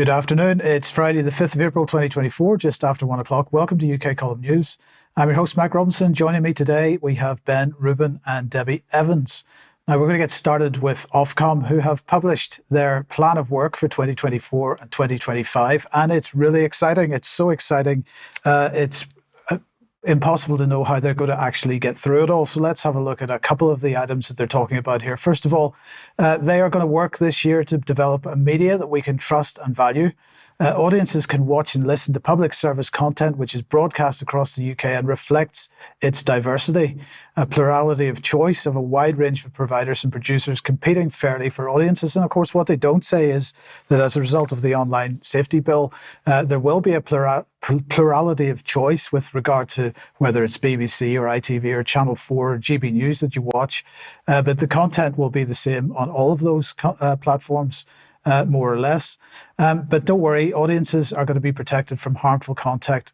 Good afternoon. It's Friday, the 5th of April, 2024, just after 1 o'clock. Welcome to UK Column News. I'm your host, Mac Robinson. Joining me today, we have Ben Rubin and Debi Evans. Now, we're going to get started with Ofcom, who have published their plan of work for 2024 and 2025, and it's really exciting. It's so exciting. It's impossible to know how they're going to actually get through it all. So let's have a look at a couple of the items that they're talking about here. First of all, they are going to work this year to develop a media that we can trust and value. Audiences can watch and listen to public service content which is broadcast across the UK and reflects its diversity, a plurality of choice of a wide range of providers and producers competing fairly for audiences. And of course, what they don't say is that as a result of the online safety bill, there will be a plurality of choice with regard to whether it's BBC or ITV or Channel 4 or GB News that you watch. But the content will be the same on all of those platforms. More or less. But don't worry, audiences are going to be protected from harmful content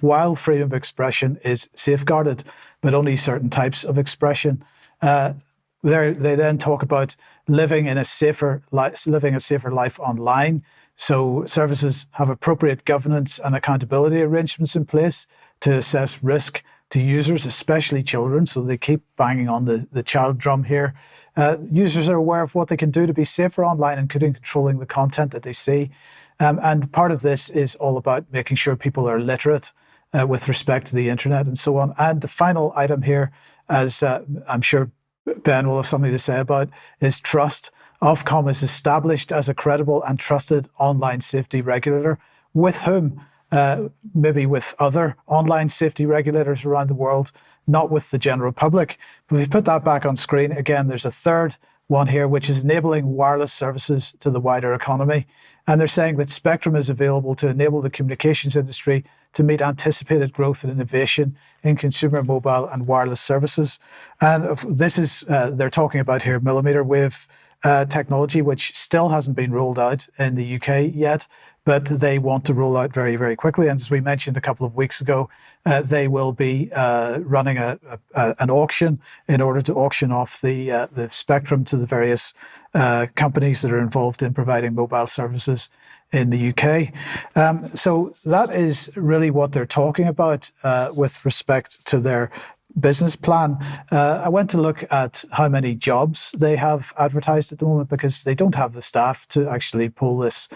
while freedom of expression is safeguarded, but only certain types of expression. They then talk about living a safer life online. So services have appropriate governance and accountability arrangements in place to assess risk to users, especially children. So they keep banging on the child drum here. Users are aware of what they can do to be safer online, including controlling the content that they see. And part of this is all about making sure people are literate with respect to the internet and so on. And the final item here, as I'm sure Ben will have something to say about, is trust. Ofcom is established as a credible and trusted online safety regulator with whom? Maybe with other online safety regulators around the world, not with the general public. But if we put that back on screen, again, there's a third one here, which is enabling wireless services to the wider economy. And they're saying that spectrum is available to enable the communications industry to meet anticipated growth and innovation in consumer mobile and wireless services. And this is, they're talking about here, millimeter wave technology, which still hasn't been rolled out in the UK yet, but they want to roll out very, very quickly. And as we mentioned a couple of weeks ago, they will be running an auction in order to auction off the spectrum to the various companies that are involved in providing mobile services in the UK. So that is really what they're talking about with respect to their business plan. I went to look at how many jobs they have advertised at the moment because they don't have the staff to actually pull this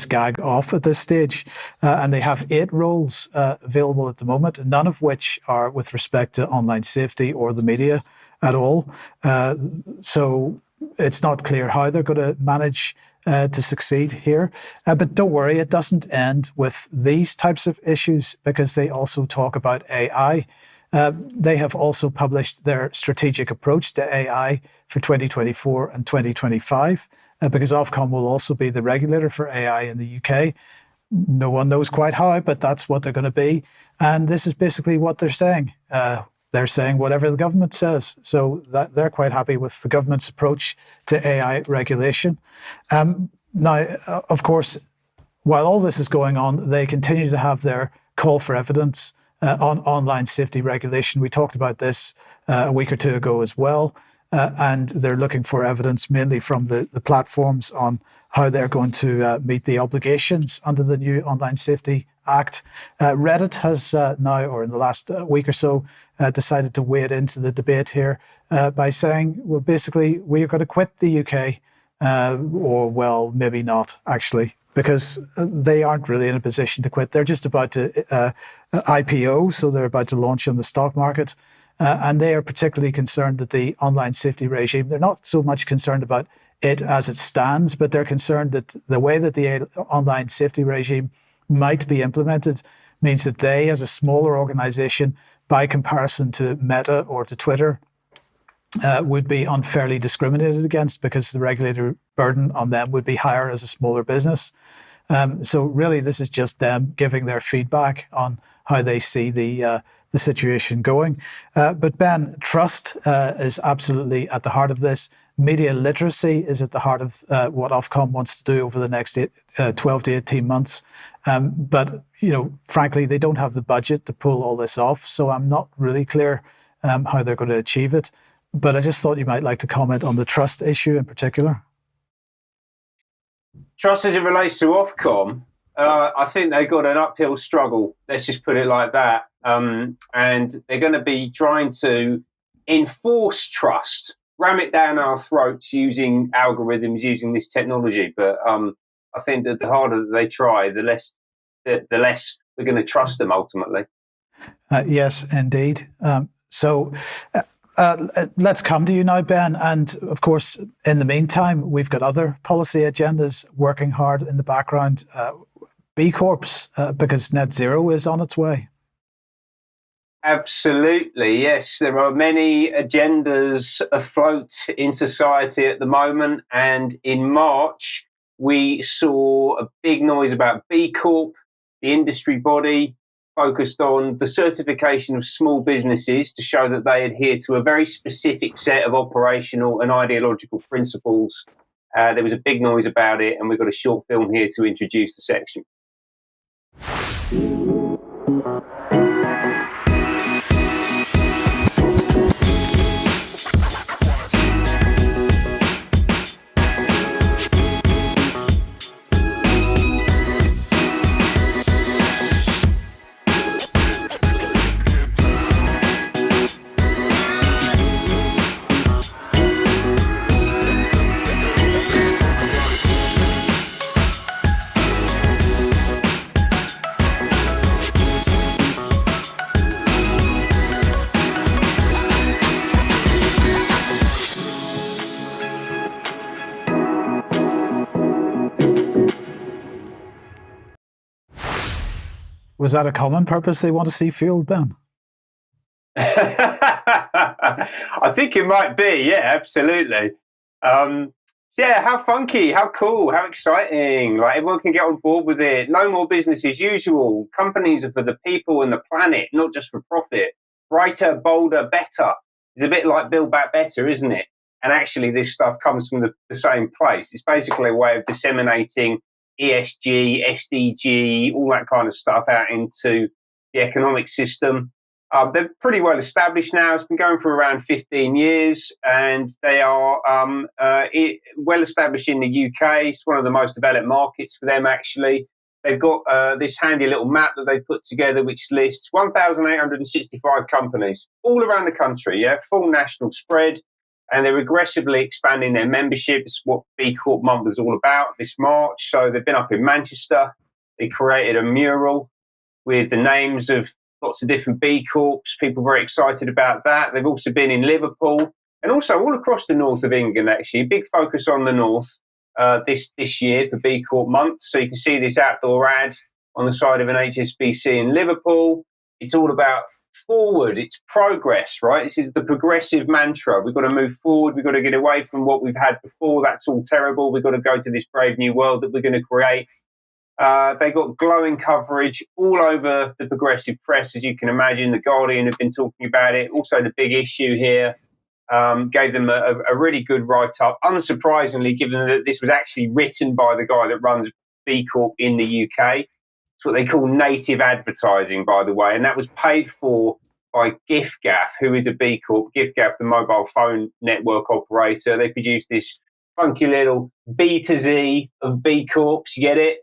gag off at this stage. And they have 8 roles available at the moment, none of which are with respect to online safety or the media at all. So it's not clear how they're going to manage to succeed here. But don't worry, it doesn't end with these types of issues because they also talk about AI. They have also published their strategic approach to AI for 2024 and 2025, because Ofcom will also be the regulator for AI in the UK. No one knows quite how, but that's what they're going to be. And this is basically what they're saying. They're saying whatever the government says. So they're quite happy with the government's approach to AI regulation. Now, of course, while all this is going on, they continue to have their call for evidence on online safety regulation. We talked about this a week or two ago as well, and they're looking for evidence mainly from the platforms on how they're going to meet the obligations under the new Online Safety Act. Reddit has now, or in the last week or so, decided to wade into the debate here by saying, well, basically, we're going to quit the UK, or well, maybe not actually, because they aren't really in a position to quit. They're just about to IPO, so they're about to launch on the stock market. And they are particularly concerned that the online safety regime, they're not so much concerned about it as it stands, but they're concerned that the way that the online safety regime might be implemented means that they, as a smaller organization, by comparison to Meta or to Twitter, would be unfairly discriminated against because the regulatory burden on them would be higher as a smaller business. So really, this is just them giving their feedback on how they see the situation going. But Ben, trust is absolutely at the heart of this. Media literacy is at the heart of what Ofcom wants to do over the next 12 to 18 months. But, frankly, they don't have the budget to pull all this off. So I'm not really clear how they're going to achieve it. But I just thought you might like to comment on the trust issue in particular. Trust as it relates to Ofcom, I think they've got an uphill struggle. Let's just put it like that. And they're going to be trying to enforce trust, ram it down our throats using algorithms, using this technology. But I think that the harder that they try, the less we're going to trust them ultimately. Yes, indeed. So let's come to you now, Ben. And of course, in the meantime, we've got other policy agendas working hard in the background. B Corps, because net zero is on its way. Absolutely, yes. There are many agendas afloat in society at the moment. And in March, we saw a big noise about B Corp, the industry body focused on the certification of small businesses to show that they adhere to a very specific set of operational and ideological principles. There was a big noise about it, and we've got a short film here to introduce the section. Was that a common purpose they want to see fueled, Ben? I think it might be, yeah, absolutely. Yeah, how funky, how cool, how exciting. Like, everyone can get on board with it. No more business as usual. Companies are for the people and the planet, not just for profit. Brighter, bolder, better. It's a bit like Build Back Better, isn't it? And actually, this stuff comes from the same place. It's basically a way of disseminating ESG, SDG, all that kind of stuff out into the economic system. They're pretty well established now. It's been going for around 15 years, and they are well established in the UK. It's one of the most developed markets for them, actually. They've got this handy little map that they put together, which lists 1,865 companies all around the country, yeah, full national spread. And they're aggressively expanding their membership. It's what B Corp Month was all about this March. So they've been up in Manchester. They created a mural with the names of lots of different B Corps. People very excited about that. They've also been in Liverpool and also all across the north of England, actually. Big focus on the north this year for B Corp Month. So you can see this outdoor ad on the side of an HSBC in Liverpool. It's all about forward, it's progress, right? This is the progressive mantra. We've got to move forward. We've got to get away from what we've had before. That's all terrible. We've got to go to this brave new world that we're going to create. They got glowing coverage all over the progressive press, as you can imagine. The Guardian have been talking about it. Also, the big issue here gave them a really good write-up. Unsurprisingly, given that this was actually written by the guy that runs B Corp in the UK. It's what they call native advertising, by the way, and that was paid for by giffgaff, who is a B Corp. giffgaff, the mobile phone network operator. They produced this funky little B to Z of B Corps. You get it?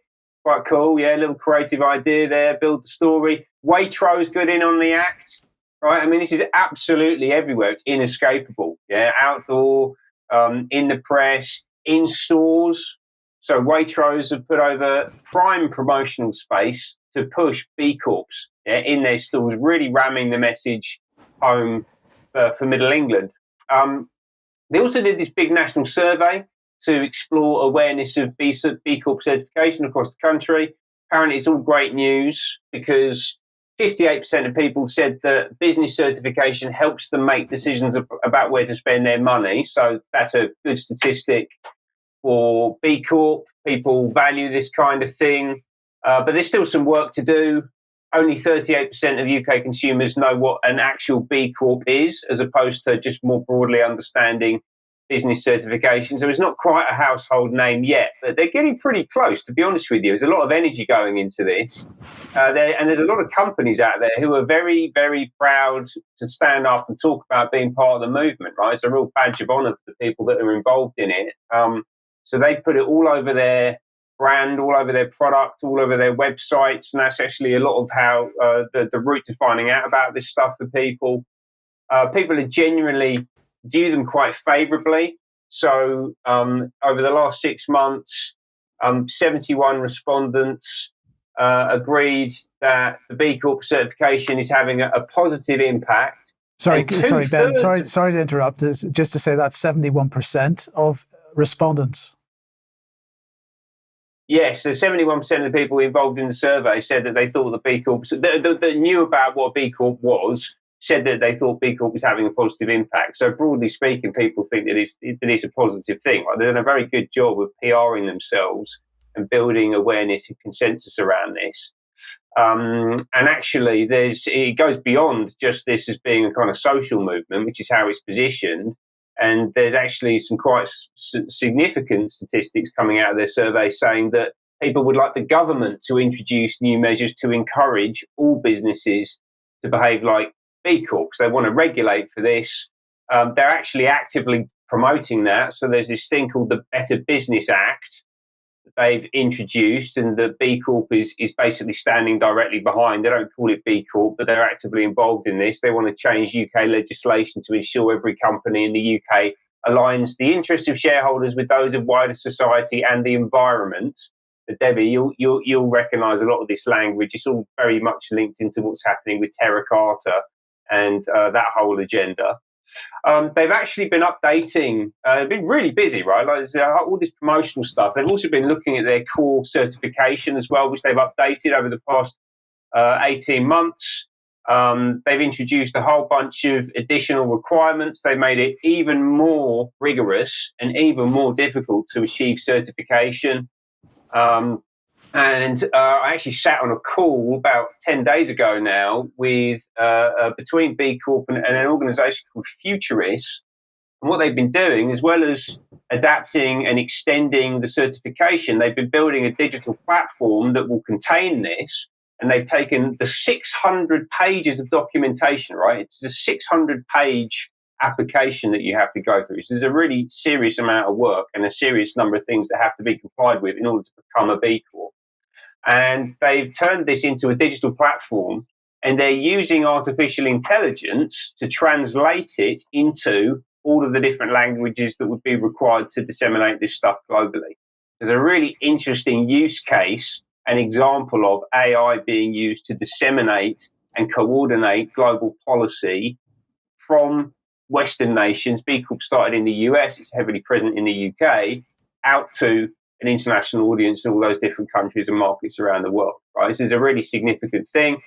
Quite cool, yeah. A little creative idea there. Build the story. Waitrose got in on the act, right? I mean, this is absolutely everywhere. It's inescapable. Yeah, outdoor, in the press, in stores. So Waitrose have put over prime promotional space to push B Corps in their stores, really ramming the message home for Middle England. They also did this big national survey to explore awareness of B Corp certification across the country. Apparently, it's all great news because 58% of people said that business certification helps them make decisions about where to spend their money. So that's a good statistic for B Corp. People value this kind of thing, but there's still some work to do. Only 38% of UK consumers know what an actual B Corp is, as opposed to just more broadly understanding business certification. So it's not quite a household name yet, but they're getting pretty close, to be honest with you. There's a lot of energy going into this. And there's a lot of companies out there who are very, very proud to stand up and talk about being part of the movement, right? It's a real badge of honor for the people that are involved in it. So they put it all over their brand, all over their product, all over their websites. And that's actually a lot of how the route to finding out about this stuff for people. People are genuinely view them quite favorably. So over the last 6 months, 71 respondents agreed that the B Corp certification is having a positive impact. Sorry, Ben. Sorry to interrupt. Just to say that 71% of respondents. Yes, so 71% of the people involved in the survey said that they thought the B Corp that knew about what B Corp was said that they thought B Corp was having a positive impact. So broadly speaking, people think that it's a positive thing. Like, they've done a very good job of PRing themselves and building awareness and consensus around this. And actually, it goes beyond just this as being a kind of social movement, which is how it's positioned. And there's actually some quite significant statistics coming out of their survey saying that people would like the government to introduce new measures to encourage all businesses to behave like B Corps. They want to regulate for this. They're actually actively promoting that. So there's this thing called the Better Business Act that they've introduced, and the B Corp is basically standing directly behind. They don't call it B Corp, but they're actively involved in this. They want to change UK legislation to ensure every company in the UK aligns the interests of shareholders with those of wider society and the environment. But Debi, you'll recognise a lot of this language. It's all very much linked into what's happening with Terra Carta and that whole agenda. They've actually been updating. They've been really busy, right? Like, all this promotional stuff. They've also been looking at their core certification as well, which they've updated over the past 18 months. They've introduced a whole bunch of additional requirements. They've made it even more rigorous and even more difficult to achieve certification. And I actually sat on a call about 10 days ago now with between B Corp and an organisation called Futurist. And what they've been doing, as well as adapting and extending the certification, they've been building a digital platform that will contain this. And they've taken the 600 pages of documentation, right? It's a 600-page application that you have to go through. So there's a really serious amount of work and a serious number of things that have to be complied with in order to become a B Corp. And they've turned this into a digital platform, and they're using artificial intelligence to translate it into all of the different languages that would be required to disseminate this stuff globally. There's a really interesting use case, an example of AI being used to disseminate and coordinate global policy from Western nations. B Corp started in the US, it's heavily present in the UK, out to an international audience in all those different countries and markets around the world. Right? This is a really significant thing.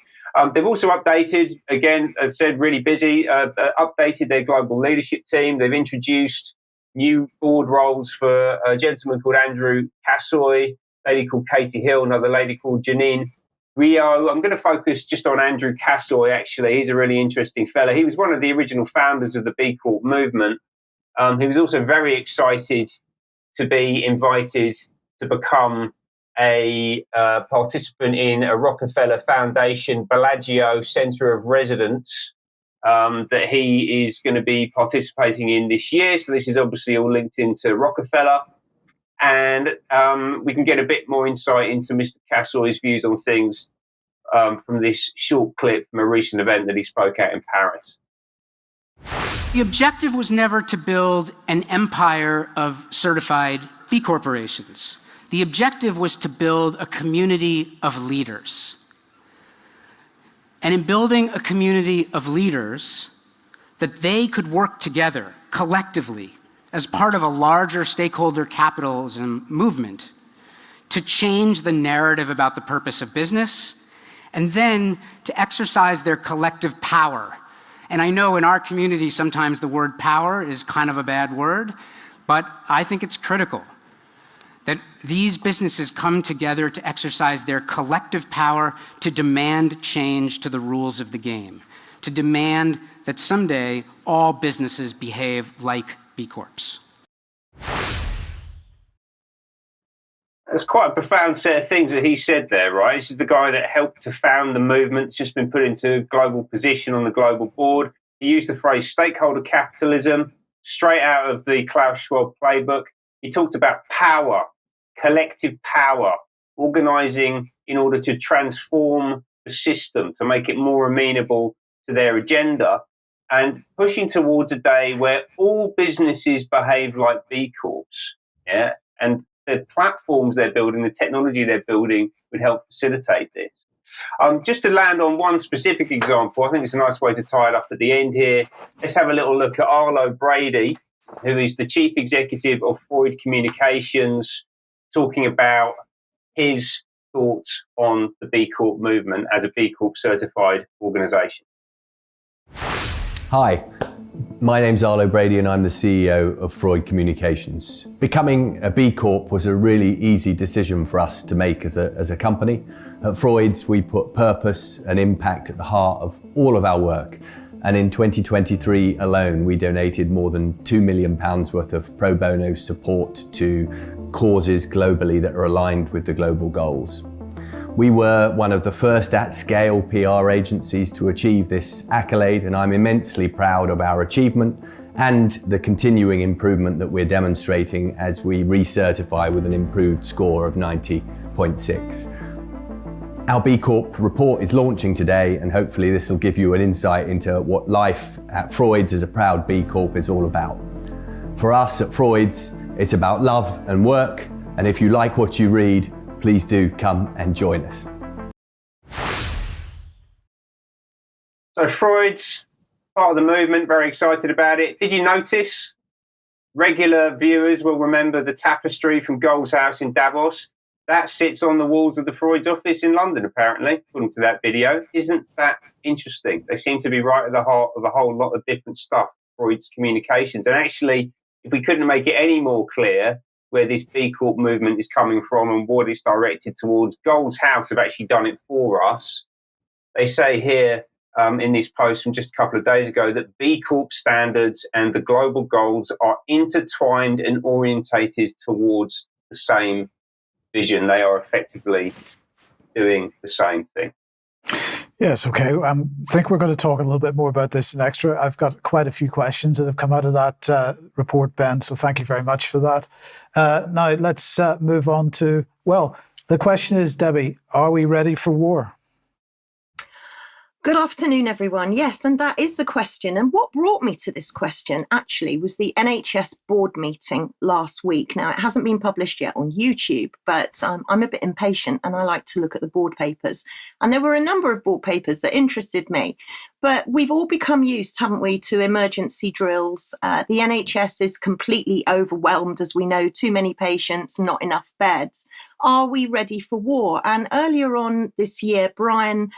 They've also updated, again, as I said, really busy, updated their global leadership team. They've introduced new board roles for a gentleman called Andrew Cassoy, a lady called Katie Hill, another lady called Janine Rio. I'm going to focus just on Andrew Cassoy, actually. He's a really interesting fella. He was one of the original founders of the B Corp movement. He was also very excited to be invited to become a participant in a Rockefeller Foundation Bellagio Center of Residence that he is going to be participating in this year. So this is obviously all linked into Rockefeller. And we can get a bit more insight into Mr. Cassoy's views on things from this short clip from a recent event that he spoke at in Paris. The objective was never to build an empire of certified B corporations. The objective was to build a community of leaders. And in building a community of leaders, that they could work together collectively as part of a larger stakeholder capitalism movement to change the narrative about the purpose of business, and then to exercise their collective power. And I know in our community, sometimes the word power is kind of a bad word, but I think it's critical that these businesses come together to exercise their collective power to demand change to the rules of the game, to demand that someday all businesses behave like B Corps. That's quite a profound set of things that he said there, right? This is the guy that helped to found the movement. It's just been put into a global position on the global board. He used the phrase stakeholder capitalism straight out of the Klaus Schwab playbook. He talked about power, collective power, organizing in order to transform the system, to make it more amenable to their agenda, and pushing towards a day where all businesses behave like B Corps. Yeah, and the platforms they're building, the technology they're building would help facilitate this. Just to land on one specific example, I think it's a nice way to tie it up at the end here. Let's have a little look at Arlo Brady, who is the chief executive of Freud Communications, talking about his thoughts on the B Corp movement as a B Corp certified organization. Hi, my name's Arlo Brady and I'm the CEO of Freud Communications. Becoming a B Corp was a really easy decision for us to make as a company. At Freud's, we put purpose and impact at the heart of all of our work. And in 2023 alone, we donated more than £2 million worth of pro bono support to causes globally that are aligned with the global goals. We were one of the first at-scale PR agencies to achieve this accolade, and I'm immensely proud of our achievement and the continuing improvement that we're demonstrating as we recertify with an improved score of 90.6. Our B Corp report is launching today, and hopefully this will give you an insight into what life at Freud's as a proud B Corp is all about. For us at Freud's, it's about love and work, and if you like what you read, please do come and join us. So Freud's part of the movement, very excited about it. Did you notice? Regular viewers will remember the tapestry from Gold's house in Davos. That sits on the walls of the Freud's office in London, apparently, according to that video. Isn't that interesting? They seem to be right at the heart of a whole lot of different stuff, Freud's Communications. And actually, if we couldn't make it any more clear where this B Corp movement is coming from and what it's directed towards, Gold's house have actually done it for us. They say here in this post from just a couple of days ago that B Corp standards and the global goals are intertwined and orientated towards the same vision. They are effectively doing the same thing. Yes, okay. I think we're going to talk a little bit more about this in extra. I've got quite a few questions that have come out of that report, Ben, so thank you very much for that. Now, let's move on to, well, the question is, Debi, are we ready for war? Good afternoon, everyone. Yes, and that is the question. And what brought me to this question actually was the NHS board meeting last week. Now, it hasn't been published yet on YouTube, but I'm a bit impatient and I like to look at the board papers. And there were a number of board papers that interested me. But we've all become used, haven't we, to emergency drills. The NHS is completely overwhelmed, as we know, too many patients, not enough beds. Are we ready for war? And earlier on this year, Brian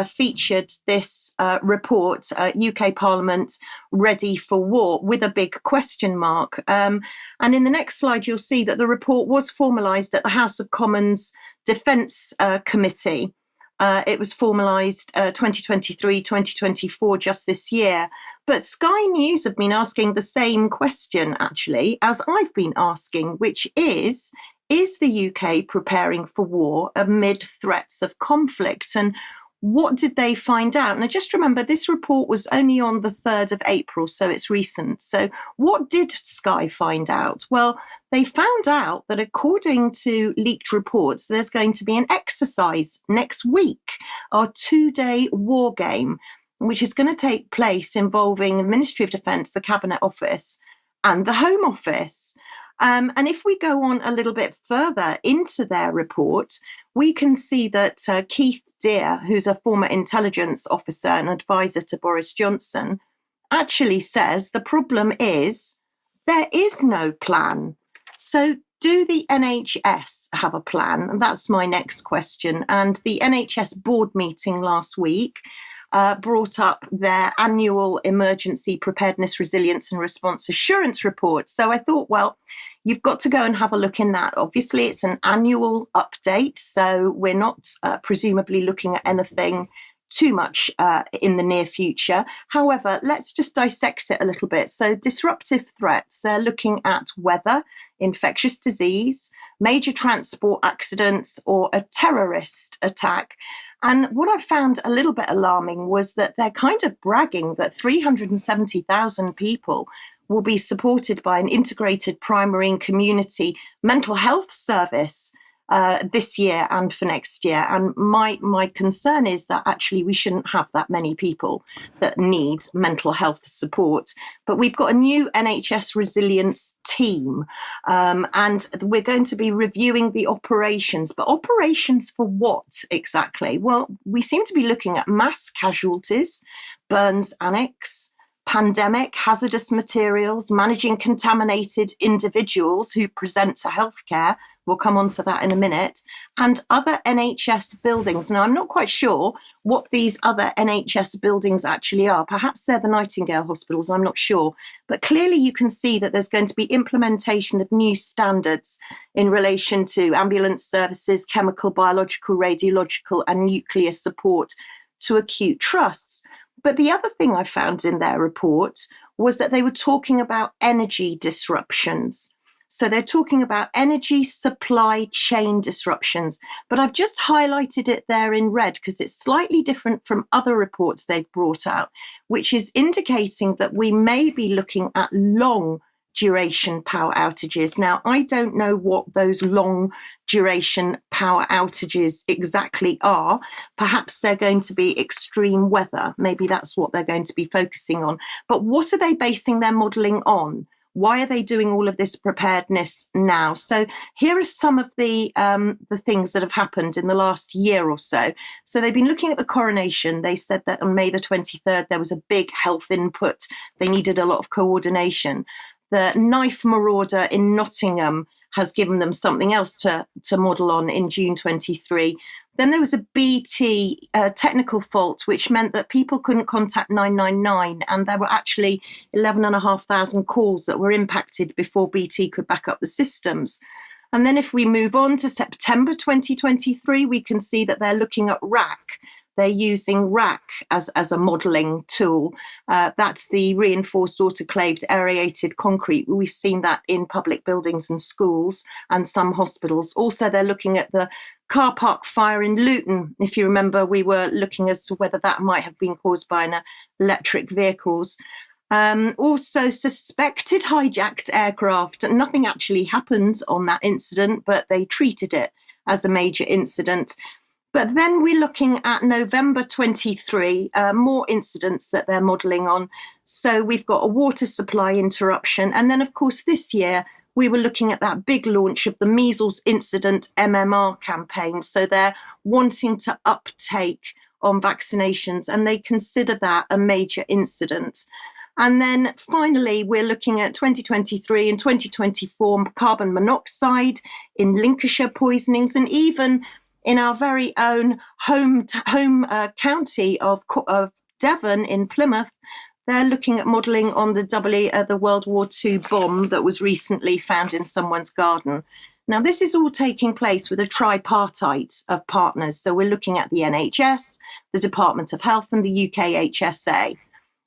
featured this report, UK Parliament Ready for War, with a big question mark. And in the next slide, you'll see that the report was formalised at the House of Commons Defence Committee. It was formalised 2023-2024, just this year. But Sky News have been asking the same question, actually, as I've been asking, which is the UK preparing for war amid threats of conflict? And what did they find out? Now, just remember, this report was only on the 3rd of April, so it's recent. So what did Sky find out? Well, they found out that according to leaked reports, there's going to be an exercise next week, our 2-day war game, which is going to take place involving the Ministry of Defence, the Cabinet Office, and the Home Office. And if we go on a little bit further into their report, we can see that Keith Deer, who's a former intelligence officer and advisor to Boris Johnson, actually says the problem is there is no plan. So do the NHS have a plan? And that's my next question. And the NHS board meeting last week brought up their annual emergency preparedness, resilience and response assurance report. So I thought, well, you've got to go and have a look in that. Obviously, it's an annual update, so we're not presumably looking at anything too much in the near future. However, let's just dissect it a little bit. So disruptive threats, they're looking at weather, infectious disease, major transport accidents, or a terrorist attack. And what I found a little bit alarming was that they're kind of bragging that 370,000 people will be supported by an integrated primary and community mental health service this year and for next year. And my concern is that actually we shouldn't have that many people that need mental health support. But we've got a new NHS resilience team, and we're going to be reviewing the operations. But operations for what exactly? Well, we seem to be looking at mass casualties, burns annex, pandemic, hazardous materials, managing contaminated individuals who present to healthcare. We'll come on to that in a minute. And other NHS buildings. Now, I'm not quite sure what these other NHS buildings actually are. Perhaps they're the Nightingale hospitals, I'm not sure. But clearly you can see that there's going to be implementation of new standards in relation to ambulance services, chemical, biological, radiological, and nuclear support to acute trusts. But the other thing I found in their report was that they were talking about energy disruptions. So they're talking about energy supply chain disruptions. But I've just highlighted it there in red because it's slightly different from other reports they've brought out, which is indicating that we may be looking at long duration power outages. Now, I don't know what those long duration power outages exactly are. Perhaps they're going to be extreme weather. Maybe that's what they're going to be focusing on. But what are they basing their modelling on? Why are they doing all of this preparedness now? So here are some of the things that have happened in the last year or so. So they've been looking at the coronation. They said that on May the 23rd, there was a big health input. They needed a lot of coordination. The knife marauder in Nottingham has given them something else to model on in June 23. Then there was a BT technical fault, which meant that people couldn't contact 999, and there were actually 11,500 calls that were impacted before BT could back up the systems. And then if we move on to September 2023, we can see that they're looking at RAC. They're using RAC as a modelling tool. That's the reinforced autoclaved aerated concrete. We've seen that in public buildings and schools and some hospitals. Also, they're looking at the car park fire in Luton. If you remember, we were looking as to whether that might have been caused by an electric vehicles. Also, suspected hijacked aircraft. Nothing actually happened on that incident, but they treated it as a major incident. But then we're looking at November 23, more incidents that they're modelling on. So we've got a water supply interruption. And then, of course, this year, we were looking at that big launch of the measles incident MMR campaign. So they're wanting to uptake on vaccinations, and they consider that a major incident. And then finally, we're looking at 2023 and 2024 carbon monoxide in Lincolnshire poisonings, and even in our very own home county of Devon in Plymouth. They're looking at modelling on the World War II bomb that was recently found in someone's garden. Now, this is all taking place with a tripartite of partners. So we're looking at the NHS, the Department of Health, and the UK HSA.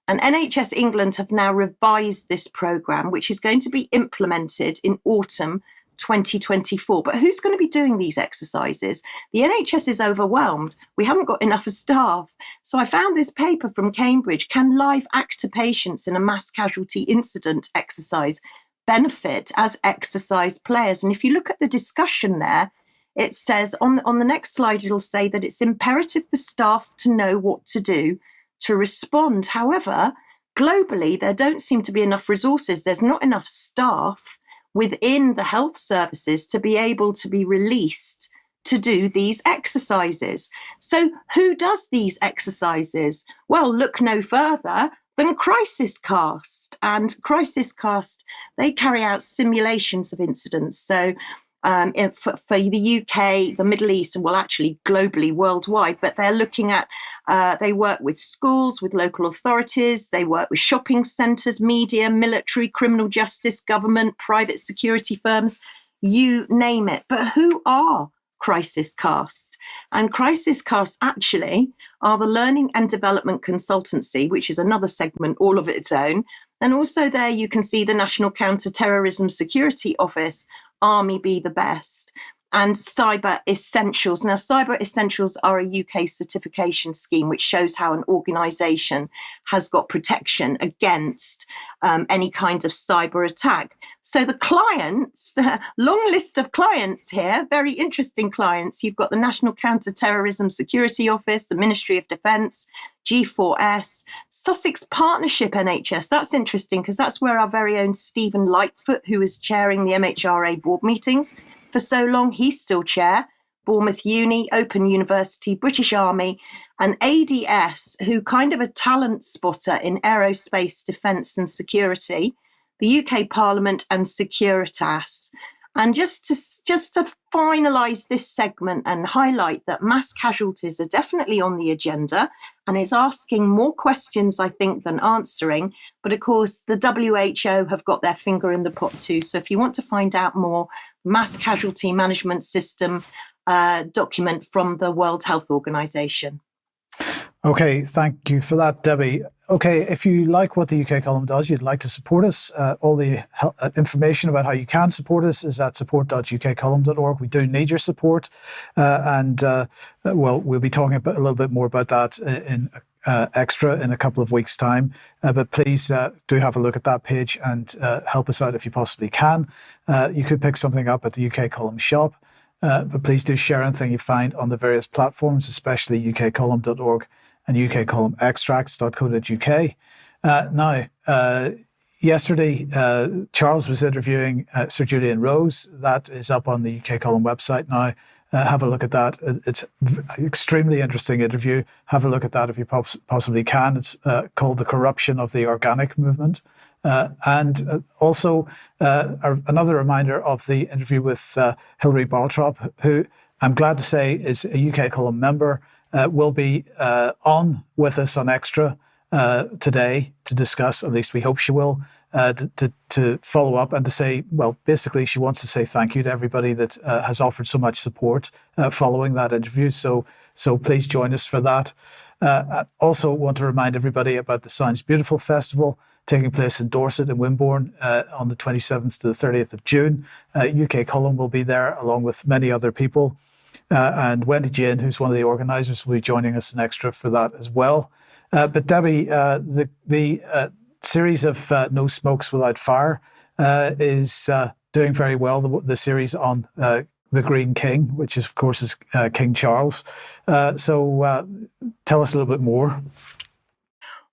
And NHS England have now revised this programme, which is going to be implemented in autumn 2024. But who's going to be doing these exercises? The NHS is overwhelmed. We haven't got enough staff. So I found this paper from Cambridge. Can live actor patients in a mass casualty incident exercise benefit as exercise players? And if you look at the discussion there, it says on the next slide, it'll say that it's imperative for staff to know what to do to respond. However, globally, there don't seem to be enough resources. There's not enough staff within the health services to be able to be released to do these exercises. So who does these exercises? Well, look no further than Crisis Cast. And Crisis Cast, they carry out simulations of incidents. So for the UK, the Middle East, and well, actually globally, worldwide, but they're looking at, they work with schools, with local authorities, they work with shopping centres, media, military, criminal justice, government, private security firms, you name it. But who are Crisis Cast? And Crisis Cast actually are the learning and development consultancy, which is another segment all of its own. And also there you can see the National Counter-Terrorism Security Office, Army Be the Best. and Cyber Essentials. Now, Cyber Essentials are a UK certification scheme which shows how an organisation has got protection against any kind of cyber attack. So the clients, long list of clients here, very interesting clients. You've got the National Counter-Terrorism Security Office, the Ministry of Defence, G4S, Sussex Partnership NHS. That's interesting because that's where our very own Stephen Lightfoot, who is chairing the MHRA board meetings for so long, he's still chair. Bournemouth Uni, Open University, British Army, and ADS, who kind of a talent spotter in aerospace, defence and security, the UK Parliament and Securitas. And just to finalise this segment and highlight that mass casualties are definitely on the agenda, and it's asking more questions, I think, than answering. But of course, the WHO have got their finger in the pot too. So if you want to find out more, mass casualty management system document from the World Health Organization. Okay, thank you for that, Debbie. Okay, if you like what the UK Column does, you'd like to support us, all the information about how you can support us is at support.ukcolumn.org. We do need your support, and we'll be talking a little bit more about that in extra in a couple of weeks' time. But please do have a look at that page and help us out if you possibly can. You could pick something up at the UK Column shop, but please do share anything you find on the various platforms, especially ukcolumn.org and ukcolumnextracts.co.uk. Now, yesterday, Charles was interviewing Sir Julian Rose. That is up on the UK Column website now. Have a look at that. It's an extremely interesting interview. Have a look at that if you possibly can. It's called The Corruption of the Organic Movement. And also another reminder of the interview with Hilary Baltrop, who I'm glad to say is a UK Column member, will be on with us on Extra today to discuss, at least we hope she will, to follow up and to say, well, basically she wants to say thank you to everybody that has offered so much support following that interview. So please join us for that. I also want to remind everybody about the Sounds Beautiful Festival taking place in Dorset and Wimborne on the 27th to the 30th of June. UK Column will be there along with many other people. And Wendy Jane, who's one of the organisers, will be joining us in Extra for that as well. But Debbie, the series of No Smokes Without Fire is doing very well. The series on the Green King, which is, of course, is King Charles. So tell us a little bit more.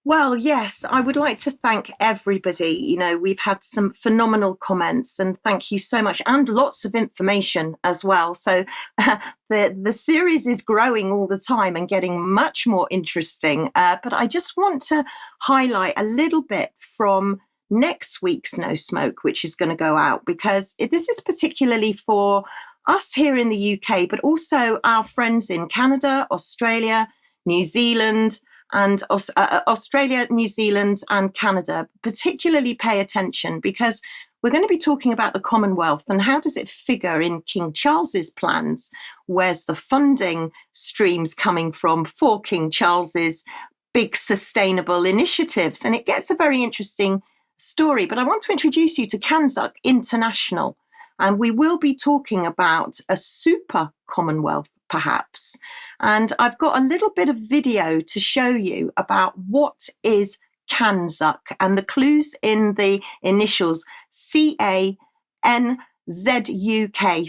Well, yes, I would like to thank everybody. You know, we've had some phenomenal comments and thank you so much, and lots of information as well. So the series is growing all the time and getting much more interesting. But I just want to highlight a little bit from next week's No Smoke, which is going to go out, because this is particularly for us here in the UK, but also our friends in Canada, Australia, New Zealand, and Australia, New Zealand and Canada. Particularly pay attention because we're going to be talking about the Commonwealth and how does it figure in King Charles's plans? Where's the funding streams coming from for King Charles's big sustainable initiatives? And it gets a very interesting story. But I want to introduce you to CANZUK International. And we will be talking about a super Commonwealth, perhaps. And I've got a little bit of video to show you about what is CANZUK and the clues in the initials CANZUK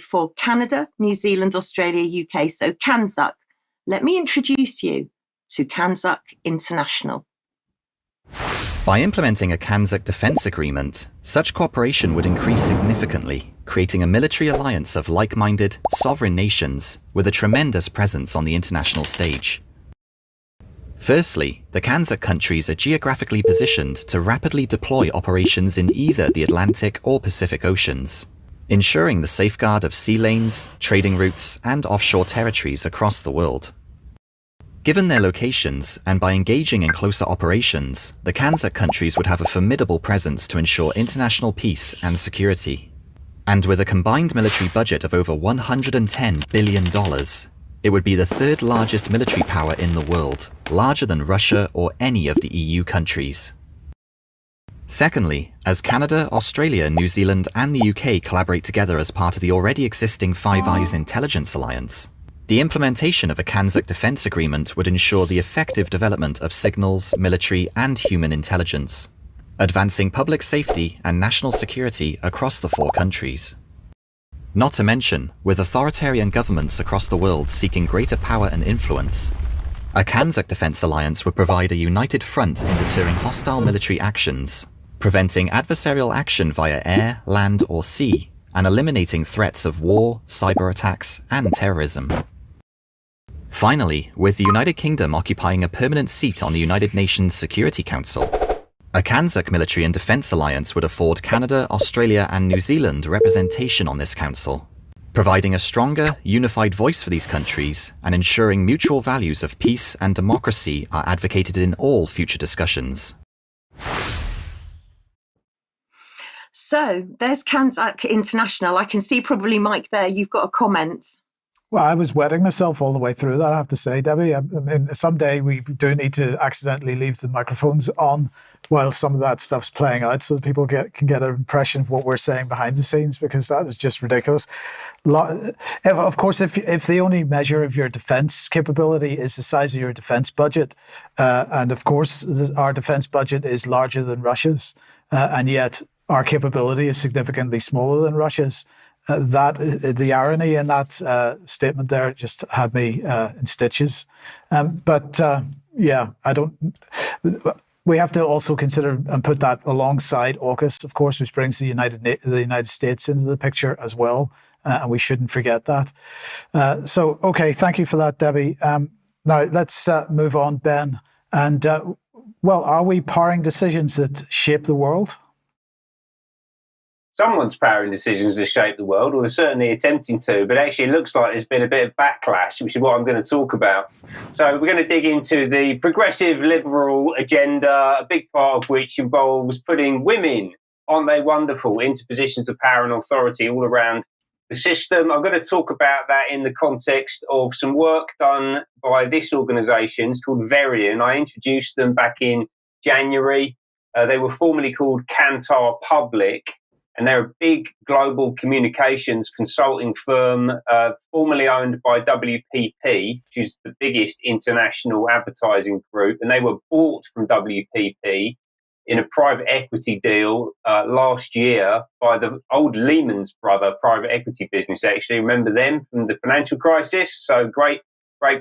for Canada, New Zealand, Australia, UK. So CANZUK. Let me introduce you to CANZUK International. By implementing a CANZUK defence agreement, such cooperation would increase significantly, creating a military alliance of like-minded, sovereign nations with a tremendous presence on the international stage. Firstly, the CANZUK countries are geographically positioned to rapidly deploy operations in either the Atlantic or Pacific Oceans, ensuring the safeguard of sea lanes, trading routes, and offshore territories across the world. Given their locations, and by engaging in closer operations, the CANZUK countries would have a formidable presence to ensure international peace and security. And with a combined military budget of over $110 billion, it would be the third largest military power in the world, larger than Russia or any of the EU countries. Secondly, As Canada, Australia, New Zealand and the UK collaborate together as part of the already existing Five Eyes Intelligence Alliance, the implementation of a CANZUK defence agreement would ensure the effective development of signals, military and human intelligence, advancing public safety and national security across the 4 countries. Not to mention, with authoritarian governments across the world seeking greater power and influence, a CANZUK defence alliance would provide a united front in deterring hostile military actions, preventing adversarial action via air, land or sea, and eliminating threats of war, cyber attacks and terrorism. Finally, with the United Kingdom occupying a permanent seat on the United Nations Security Council, a CANZUK military and defence alliance would afford Canada, Australia and New Zealand representation on this council, providing a stronger, unified voice for these countries and ensuring mutual values of peace and democracy are advocated in all future discussions. So there's CANZUK International. I can see probably, Mike, there, you've got a comment. Well, I was wetting myself all the way through that, I have to say, Debbie. I mean, someday we do need to accidentally leave the microphones on while some of that stuff's playing out so that people can get an impression of what we're saying behind the scenes, because that was just ridiculous. Of course, if the only measure of your defence capability is the size of your defence budget, and of course our defence budget is larger than Russia's, and yet our capability is significantly smaller than Russia's, the irony in that statement there just had me in stitches. Yeah, I don't. We have to also consider and put that alongside AUKUS, of course, which brings the United States into the picture as well, and we shouldn't forget that. So, okay, thank you for that, Debbie. Now let's move on, Ben. And well, are we powering decisions that shape the world? Someone's powering decisions that shape the world, or they're certainly attempting to, but actually it looks like there's been a bit of backlash, which is what I'm going to talk about. So we're going to dig into the progressive liberal agenda, a big part of which involves putting women, aren't they wonderful, into positions of power and authority all around the system. I'm going to talk about that in the context of some work done by this organisation. It's called Varian. I introduced them back in January. They were formerly called Kantar Public. And they're a big global communications consulting firm, formerly owned by WPP, which is the biggest international advertising group. And they were bought from WPP in a private equity deal last year by the old Lehman Brothers private equity business, actually. Remember them from the financial crisis? So great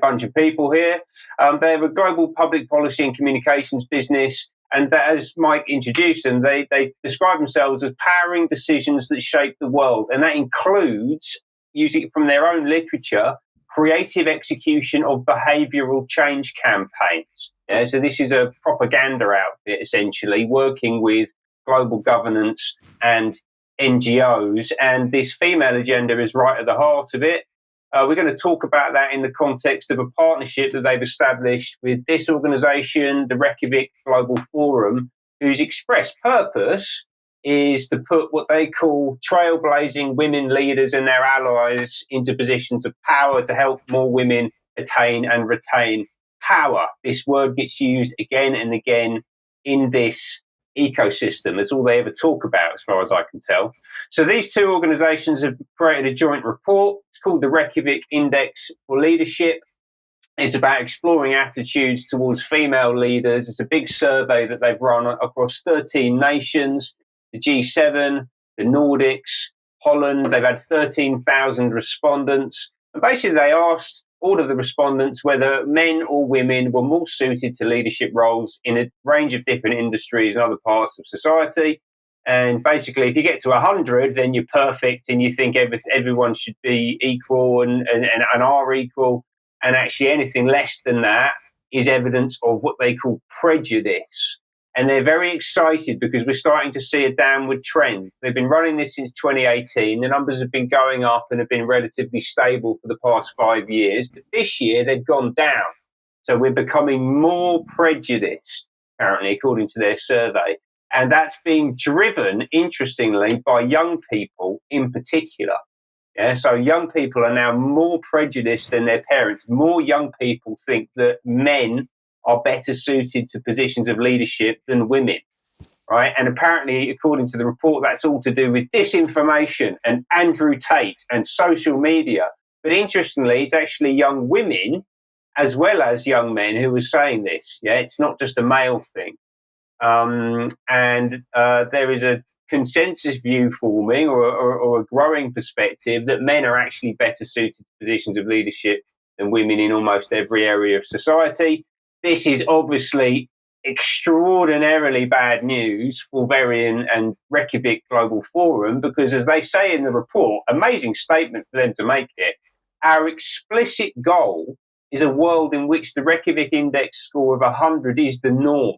bunch of people here. They have a global public policy and communications business. And that, as Mike introduced them, they describe themselves as powering decisions that shape the world. And that includes, using it from their own literature, creative execution of behavioural change campaigns. Yeah, so this is a propaganda outfit, essentially, working with global governance and NGOs. And this female agenda is right at the heart of it. We're going to talk about that in the context of a partnership that they've established with this organisation, the Rejkjavík Global Forum, whose express purpose is to put what they call trailblazing women leaders and their allies into positions of power to help more women attain and retain power. This word gets used again and again in this ecosystem. That's all they ever talk about, as far as I can tell. So these two organizations have created a joint report. It's called the Rejkjavík Index for Leadership. It's about exploring attitudes towards female leaders. It's a big survey that they've run across 13 nations, the G7, the Nordics, Holland. They've had 13,000 respondents. And basically they asked all of the respondents whether men or women were more suited to leadership roles in a range of different industries and other parts of society. And basically, if you get to 100, then you're perfect and you think everyone should be equal and are equal. And actually anything less than that is evidence of what they call prejudice. And they're very excited because we're starting to see a downward trend. They've been running this since 2018. The numbers have been going up and have been relatively stable for the past 5 years. But this year, they've gone down. So we're becoming more prejudiced, apparently, according to their survey. And that's being driven, interestingly, by young people in particular. Yeah, so young people are now more prejudiced than their parents. More young people think that men are better suited to positions of leadership than women, right? And apparently, according to the report, that's all to do with disinformation and Andrew Tate and social media. But interestingly, it's actually young women as well as young men who are saying this. Yeah, it's not just a male thing. And there is a consensus view forming or a growing perspective that men are actually better suited to positions of leadership than women in almost every area of society. This is obviously extraordinarily bad news for Varian and Rejkjavík Global Forum, because as they say in the report, amazing statement for them to make it, our explicit goal is a world in which the Rejkjavík index score of 100 is the norm.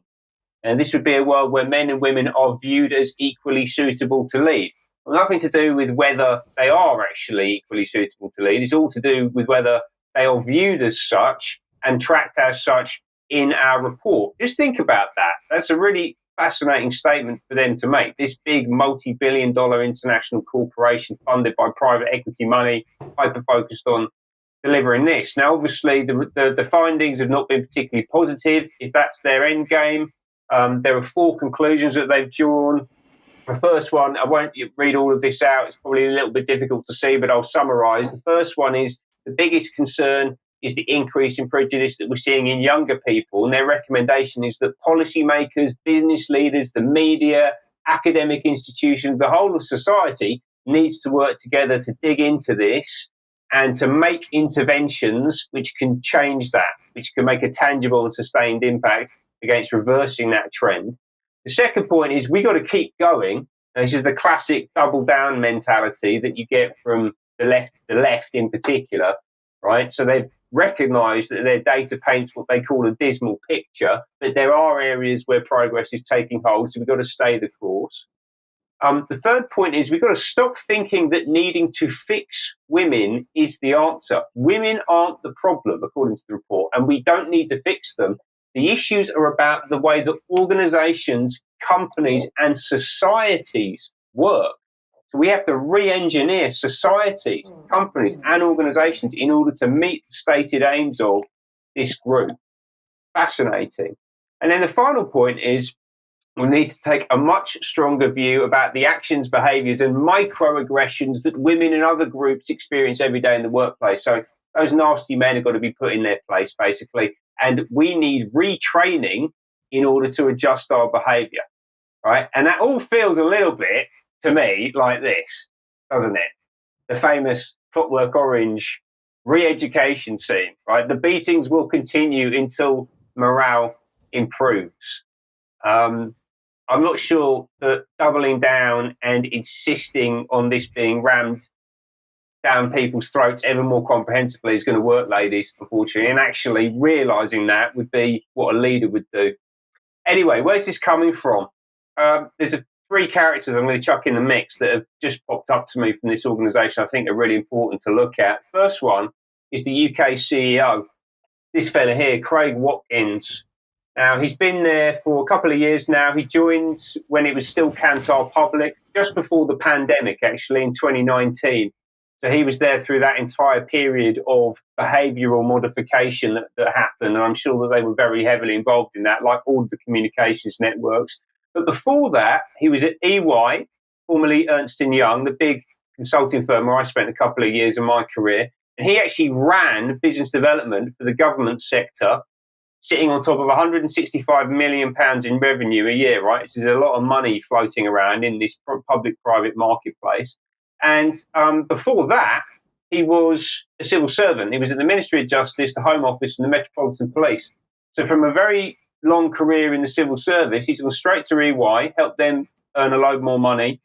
And this would be a world where men and women are viewed as equally suitable to lead. Well, nothing to do with whether they are actually equally suitable to lead. It's all to do with whether they are viewed as such and tracked as such in our report. Just think about that. That's a really fascinating statement for them to make. This big multi-billion-dollar international corporation funded by private equity money, hyper-focused on delivering this. Now, obviously, the findings have not been particularly positive. If that's their end game, there are 4 conclusions that they've drawn. The first one, I won't read all of this out. It's probably a little bit difficult to see, but I'll summarize. The first one is the biggest concern is the increase in prejudice that we're seeing in younger people. And their recommendation is that policymakers, business leaders, the media, academic institutions, the whole of society needs to work together to dig into this and to make interventions which can change that, which can make a tangible and sustained impact against reversing that trend. The second point is we got to keep going. And this is the classic double down mentality that you get from the left in particular, right? So they've recognized that their data paints what they call a dismal picture, but there are areas where progress is taking hold, so we've got to stay the course. The third point is we've got to stop thinking that needing to fix women is the answer. Women aren't the problem, according to the report, and we don't need to fix them. The issues are about the way that organizations, companies, and societies work. So we have to re-engineer societies, companies, and organizations in order to meet the stated aims of this group. Fascinating. And then the final point is we need to take a much stronger view about the actions, behaviors, and microaggressions that women and other groups experience every day in the workplace. So those nasty men have got to be put in their place, basically. And we need retraining in order to adjust our behavior, right? And that all feels a little bit, to me, like this, doesn't it? The famous Clockwork Orange re-education scene, right? The beatings will continue until morale improves. I'm not sure that doubling down and insisting on this being rammed down people's throats ever more comprehensively is going to work, ladies, unfortunately. And actually realizing that would be what a leader would do. Anyway, where's this coming from? There's 3 characters I'm going to chuck in the mix that have just popped up to me from this organization I think are really important to look at. First one is the UK CEO, this fella here, Craig Watkins. Now, he's been there for a couple of years now. He joined when it was still Kantar Public, just before the pandemic, actually, in 2019. So he was there through that entire period of behavioural modification that happened. And I'm sure that they were very heavily involved in that, like all of the communications networks. But before that, he was at EY, formerly Ernst & Young, the big consulting firm where I spent a couple of years of my career. And he actually ran business development for the government sector, sitting on top of £165 million in revenue a year, right? This is a lot of money floating around in this public-private marketplace. And before that, he was a civil servant. He was at the Ministry of Justice, the Home Office, and the Metropolitan Police. So from a very long career in the civil service, he's gone straight to EY, helped them earn a load more money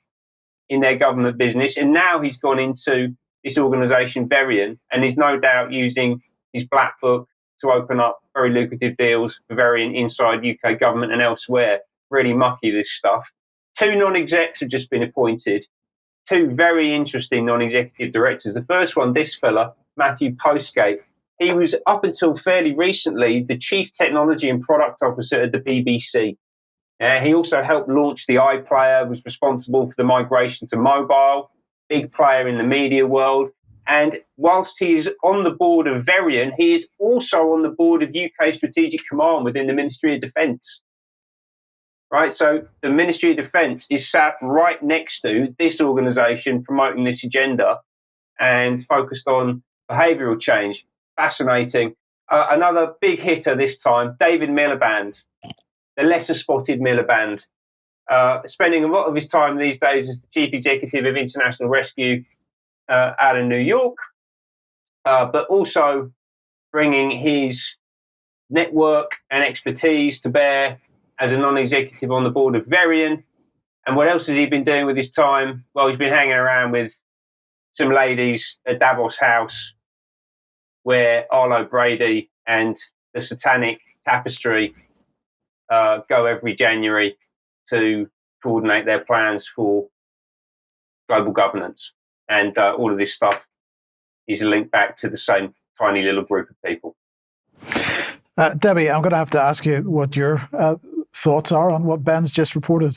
in their government business. And now he's gone into this organisation, Varian, and is no doubt using his black book to open up very lucrative deals for Varian inside UK government and elsewhere. Really mucky, this stuff. 2 non-execs have just been appointed. 2 very interesting non-executive directors. The first one, this fella, Matthew Postgate. He was, up until fairly recently, the Chief Technology and Product Officer at the BBC. He also helped launch the iPlayer, was responsible for the migration to mobile, big player in the media world. And whilst he is on the board of Varian, he is also on the board of UK Strategic Command within the Ministry of Defence. right? So the Ministry of Defence is sat right next to this organisation promoting this agenda and focused on behavioural change. Fascinating. Another big hitter this time, David Miliband, the lesser spotted Miliband, spending a lot of his time these days as the Chief Executive of International Rescue out of New York, but also bringing his network and expertise to bear as a non-executive on the board of Varian. And what else has he been doing with his time? Well, he's been hanging around with some ladies at Davos House, where Arlo Brady and the Satanic Tapestry go every January to coordinate their plans for global governance. And all of this stuff is linked back to the same tiny little group of people. Debi, I'm going to have to ask you what your thoughts are on what Ben's just reported.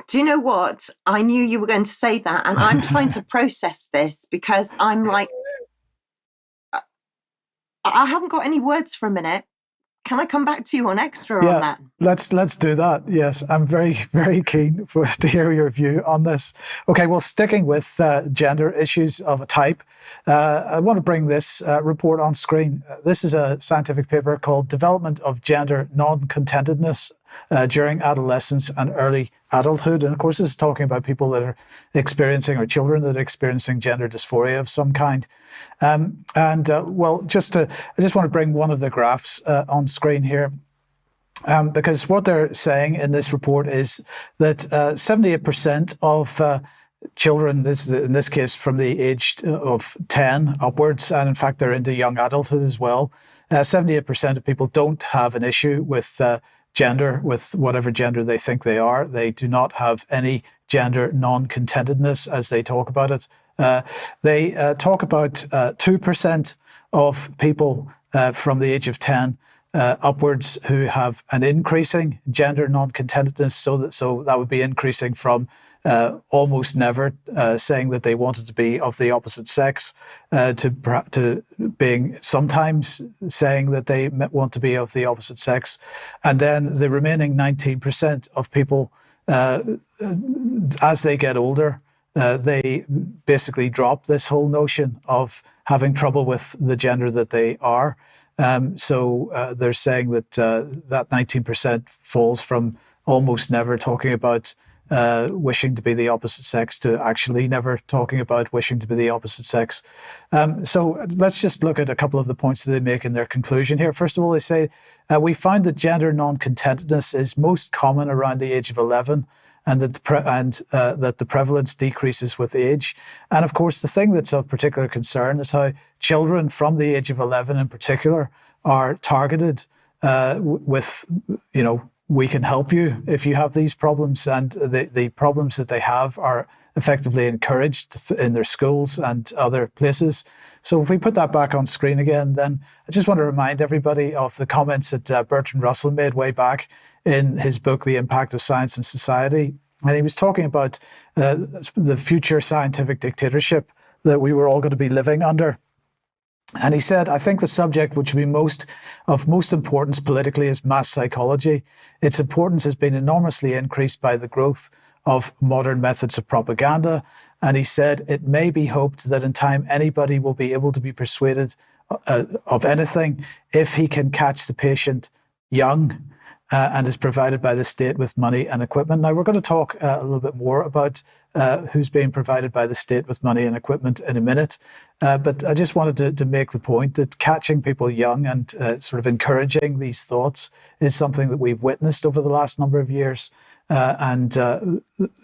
Do you know what? I knew you were going to say that, and I'm trying to process this because I'm like, I haven't got any words for a minute. Can I come back to you on extra on that? Let's do that. Yes, I'm very, very keen to hear your view on this. Okay, well, sticking with gender issues of a type, I want to bring this report on screen. This is a scientific paper called Development of Gender Non-Contentedness during Adolescence and Early Adulthood. And of course, this is talking about people that are experiencing, or children that are experiencing, gender dysphoria of some kind. I just want to bring one of the graphs on screen here. Because what they're saying in this report is that 78% of children, in this case from the age of 10 upwards, and in fact they're into young adulthood as well, 78% of people don't have an issue with gender, with whatever gender they think they are. They do not have any gender non-contentedness as they talk about it. They talk about 2% of people from the age of 10 upwards who have an increasing gender non-contentedness. So that would be increasing from almost never saying that they wanted to be of the opposite sex to being sometimes saying that they want to be of the opposite sex. And then the remaining 19% of people, as they get older, they basically drop this whole notion of having trouble with the gender that they are. So they're saying that that 19% falls from almost never talking about wishing to be the opposite sex to actually never talking about wishing to be the opposite sex. So let's just look at a couple of the points that they make in their conclusion here. First of all, they say, we find that gender non-contentedness is most common around the age of 11, and that the prevalence decreases with age. And of course, the thing that's of particular concern is how children from the age of 11 in particular are targeted with, we can help you if you have these problems. And the problems that they have are effectively encouraged in their schools and other places. So if we put that back on screen again, then I just want to remind everybody of the comments that Bertrand Russell made way back in his book, The Impact of Science and Society. And he was talking about the future scientific dictatorship that we were all going to be living under. And he said, I think the subject which will be of most importance politically is mass psychology. Its importance has been enormously increased by the growth of modern methods of propaganda. And he said, it may be hoped that in time anybody will be able to be persuaded of anything if he can catch the patient young and is provided by the state with money and equipment. Now, we're going to talk a little bit more about who's being provided by the state with money and equipment in a minute. But I just wanted to make the point that catching people young and sort of encouraging these thoughts is something that we've witnessed over the last number of years. And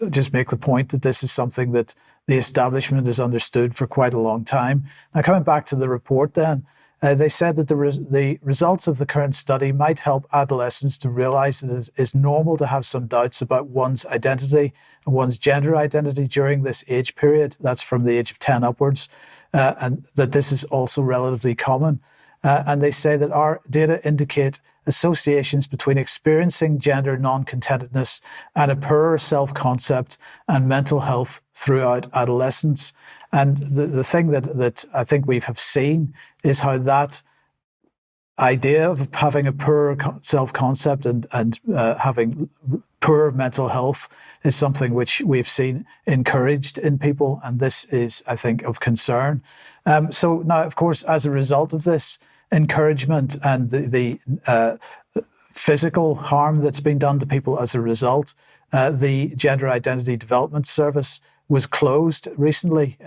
just make the point that this is something that the establishment has understood for quite a long time. Now, coming back to the report then, they said that the results of the current study might help adolescents to realize that it is normal to have some doubts about one's identity and one's gender identity during this age period. That's from the age of 10 upwards, and that this is also relatively common. And they say that our data indicate associations between experiencing gender non-contentedness and a poorer self-concept and mental health throughout adolescence. And the thing that I think we have seen is how that idea of having a poor self-concept and having poor mental health is something which we've seen encouraged in people, and this is, I think, of concern. So now, of course, as a result of this encouragement and the physical harm that's been done to people as a result, the Gender Identity Development Service was closed recently.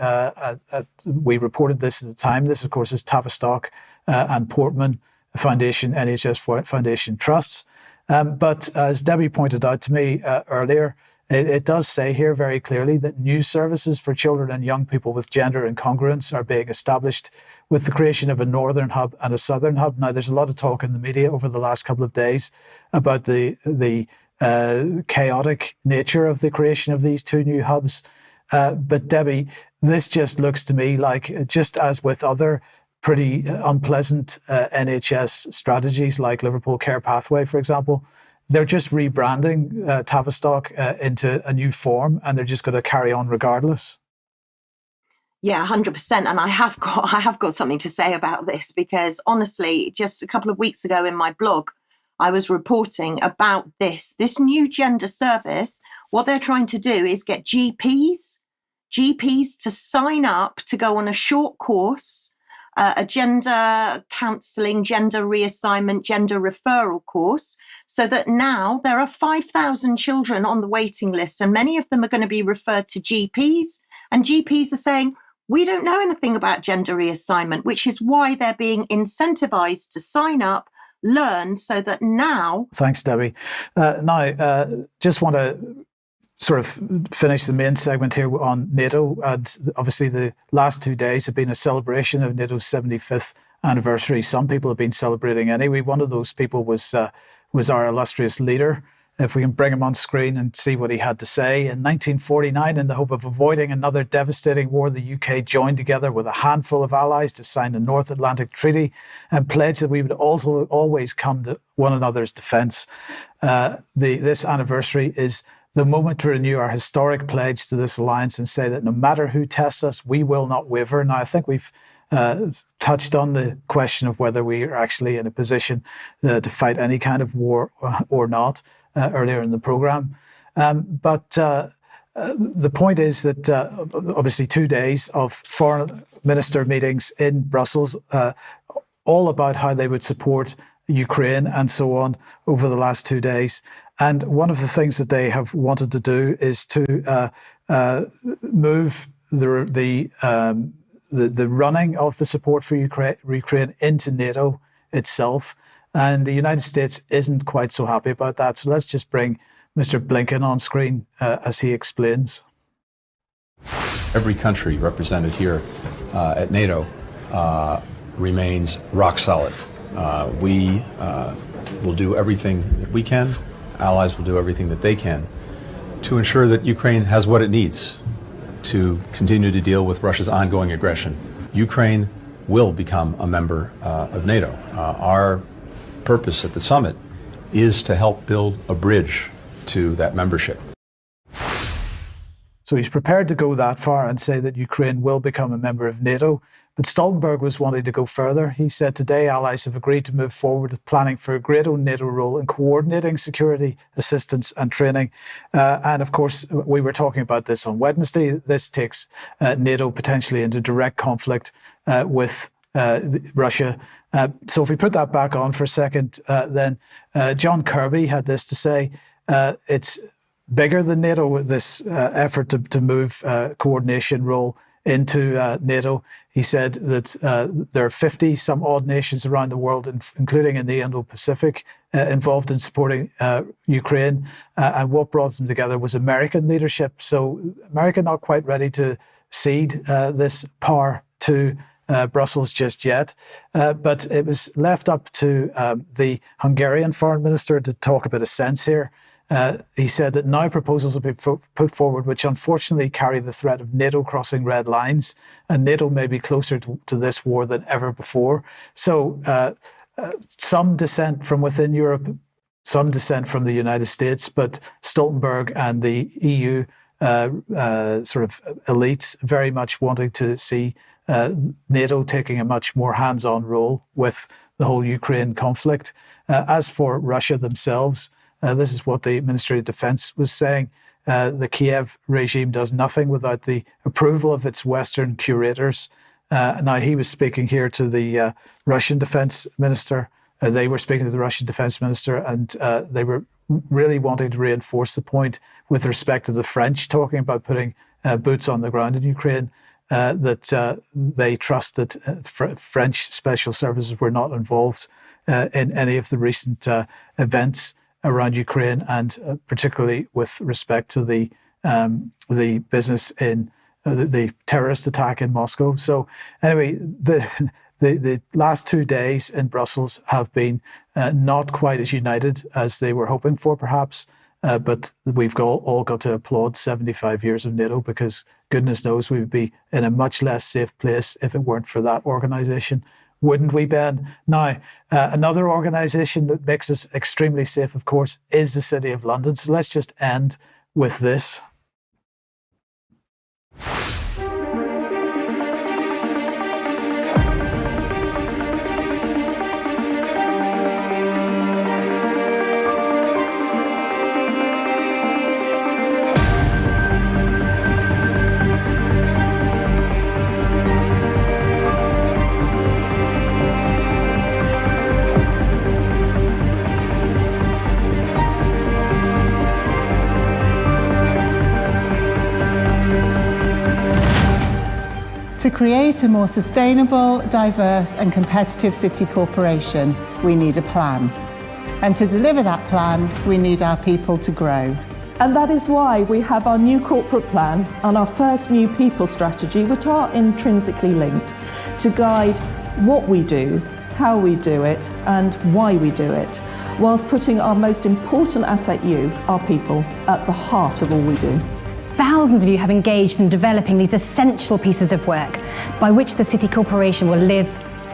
We reported this at the time. This, of course, is Tavistock and Portman Foundation, NHS Foundation Trusts. But as Debbie pointed out to me earlier, it does say here very clearly that new services for children and young people with gender incongruence are being established with the creation of a northern hub and a southern hub. Now, there's a lot of talk in the media over the last couple of days about the chaotic nature of the creation of these two new hubs. But Debbie, this just looks to me like, just as with other pretty unpleasant NHS strategies like Liverpool Care Pathway, for example, they're just rebranding Tavistock into a new form, and they're just going to carry on regardless. Yeah, 100%. And I have got something to say about this, because honestly, just a couple of weeks ago in my blog, I was reporting about this new gender service. What they're trying to do is get GPs to sign up to go on a short course, a gender counselling, gender reassignment, gender referral course, so that now there are 5,000 children on the waiting list, and many of them are going to be referred to GPs, and GPs are saying, we don't know anything about gender reassignment, which is why they're being incentivized to sign up, learn, so that now... Thanks, Debbie. Just want to sort of finish the main segment here on NATO. And obviously the last 2 days have been a celebration of NATO's 75th anniversary. Some people have been celebrating anyway. One of those people was our illustrious leader. If we can bring him on screen and see what he had to say. In 1949, in the hope of avoiding another devastating war, the UK joined together with a handful of allies to sign the North Atlantic Treaty and pledged that we would also always come to one another's defence. This anniversary is the moment to renew our historic pledge to this alliance and say that no matter who tests us, we will not waver. Now, I think we've touched on the question of whether we are actually in a position to fight any kind of war or not earlier in the programme. But the point is that obviously 2 days of foreign minister meetings in Brussels, all about how they would support Ukraine and so on over the last 2 days. And one of the things that they have wanted to do is to move the running of the support for Ukraine into NATO itself. And the United States isn't quite so happy about that. So let's just bring Mr. Blinken on screen as he explains. Every country represented here at NATO remains rock solid. We will do everything that we can. Allies will do everything that they can to ensure that Ukraine has what it needs to continue to deal with Russia's ongoing aggression. Ukraine will become a member of NATO. Our purpose at the summit is to help build a bridge to that membership. So he's prepared to go that far and say that Ukraine will become a member of NATO. But Stoltenberg was wanting to go further. He said today allies have agreed to move forward with planning for a greater NATO role in coordinating security assistance and training. And of course, we were talking about this on Wednesday. This takes NATO potentially into direct conflict with Russia. So if we put that back on for a second, then John Kirby had this to say. It's bigger than NATO, this effort to move coordination role into NATO. He said that there are 50 some odd nations around the world, including in the Indo-Pacific, involved in supporting Ukraine. And what brought them together was American leadership. So America not quite ready to cede this power to Brussels just yet. But it was left up to the Hungarian foreign minister to talk a bit of sense here. He said that now proposals will be put forward which unfortunately carry the threat of NATO crossing red lines, and NATO may be closer to this war than ever before. So some dissent from within Europe, some dissent from the United States, but Stoltenberg and the EU sort of elites very much wanting to see NATO taking a much more hands-on role with the whole Ukraine conflict. As for Russia themselves, this is what the Ministry of Defense was saying. The Kiev regime does nothing without the approval of its Western curators. Now, he was speaking here to the Russian defense minister. They were speaking to the Russian defense minister, and they were really wanting to reinforce the point with respect to the French, talking about putting boots on the ground in Ukraine, that they trust that French special services were not involved in any of the recent events around Ukraine, and particularly with respect to the business in the terrorist attack in Moscow. So anyway, the last 2 days in Brussels have been not quite as united as they were hoping for, perhaps. But we've all got to applaud 75 years of NATO, because goodness knows we would be in a much less safe place if it weren't for that organisation. Wouldn't we, Ben? Now, another organisation that makes us extremely safe, of course, is the City of London. So let's just end with this. To create a more sustainable, diverse and competitive city corporation, we need a plan. And to deliver that plan, we need our people to grow. And that is why we have our new corporate plan and our first new people strategy, which are intrinsically linked, to guide what we do, how we do it, and why we do it, whilst putting our most important asset, you, our people, at the heart of all we do. Thousands of you have engaged in developing these essential pieces of work by which the City Corporation will live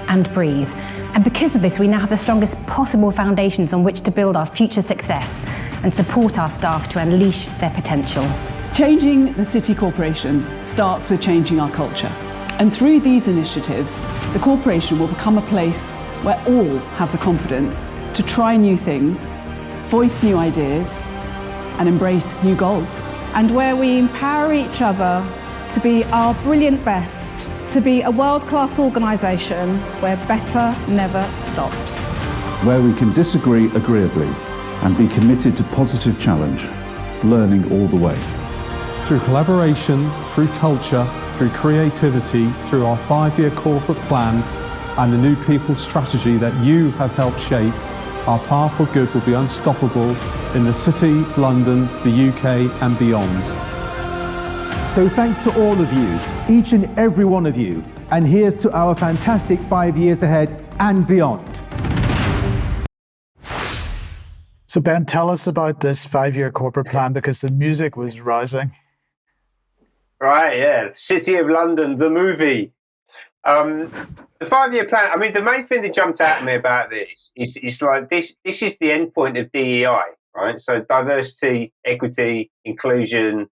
and breathe. And because of this, we now have the strongest possible foundations on which to build our future success and support our staff to unleash their potential. Changing the City Corporation starts with changing our culture. And through these initiatives, the corporation will become a place where all have the confidence to try new things, voice new ideas, and embrace new goals. And where we empower each other to be our brilliant best, to be a world-class organisation where better never stops. Where we can disagree agreeably and be committed to positive challenge, learning all the way. Through collaboration, through culture, through creativity, through our 5-year corporate plan and the new people strategy that you have helped shape, our powerful good will be unstoppable in the City, London, the UK and beyond. So thanks to all of you, each and every one of you, and here's to our fantastic 5 years ahead and beyond. So Ben, tell us about this 5-year corporate plan, because the music was rising. Right, yeah. City of London, the movie. The 5-year plan, I mean, the main thing that jumped out at me about this is like this is the end point of DEI, right? So diversity, equity, inclusion,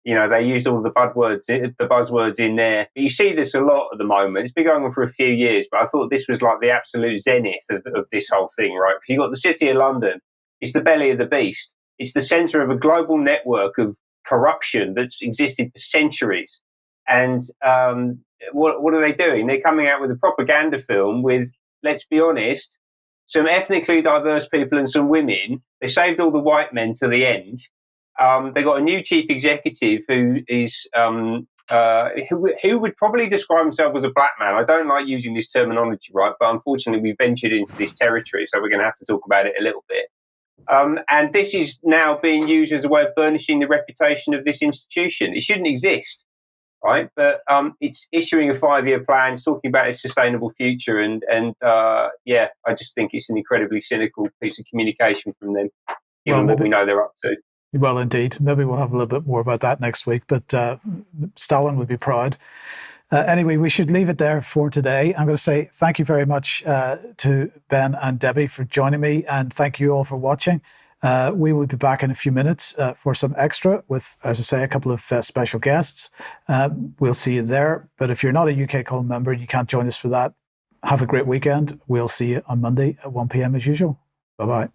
you know, they used all the buzzwords in there. But you see this a lot at the moment. It's been going on for a few years, but I thought this was like the absolute zenith of this whole thing, right? Because you've got the City of London, it's the belly of the beast. It's the centre of a global network of corruption that's existed for centuries. And what are they doing? They're coming out with a propaganda film with, let's be honest, some ethnically diverse people and some women. They saved all the white men to the end. They got a new chief executive who is who would probably describe himself as a black man. I don't like using this terminology, right? But unfortunately, we ventured into this territory, so we're going to have to talk about it a little bit. And this is now being used as a way of burnishing the reputation of this institution. It shouldn't exist, right? But it's issuing a 5-year plan, it's talking about a sustainable future, and yeah, I just think it's an incredibly cynical piece of communication from them, given what we know they're up to. Well, indeed. Maybe we'll have a little bit more about that next week, but Stalin would be proud. Anyway, we should leave it there for today. I'm going to say thank you very much to Ben and Debbie for joining me, and thank you all for watching. We will be back in a few minutes for some extra with, as I say, a couple of special guests. We'll see you there. But if you're not a UK Column member and you can't join us for that, Have a great weekend. We'll see you on Monday at 1 p.m. as usual. Bye-bye.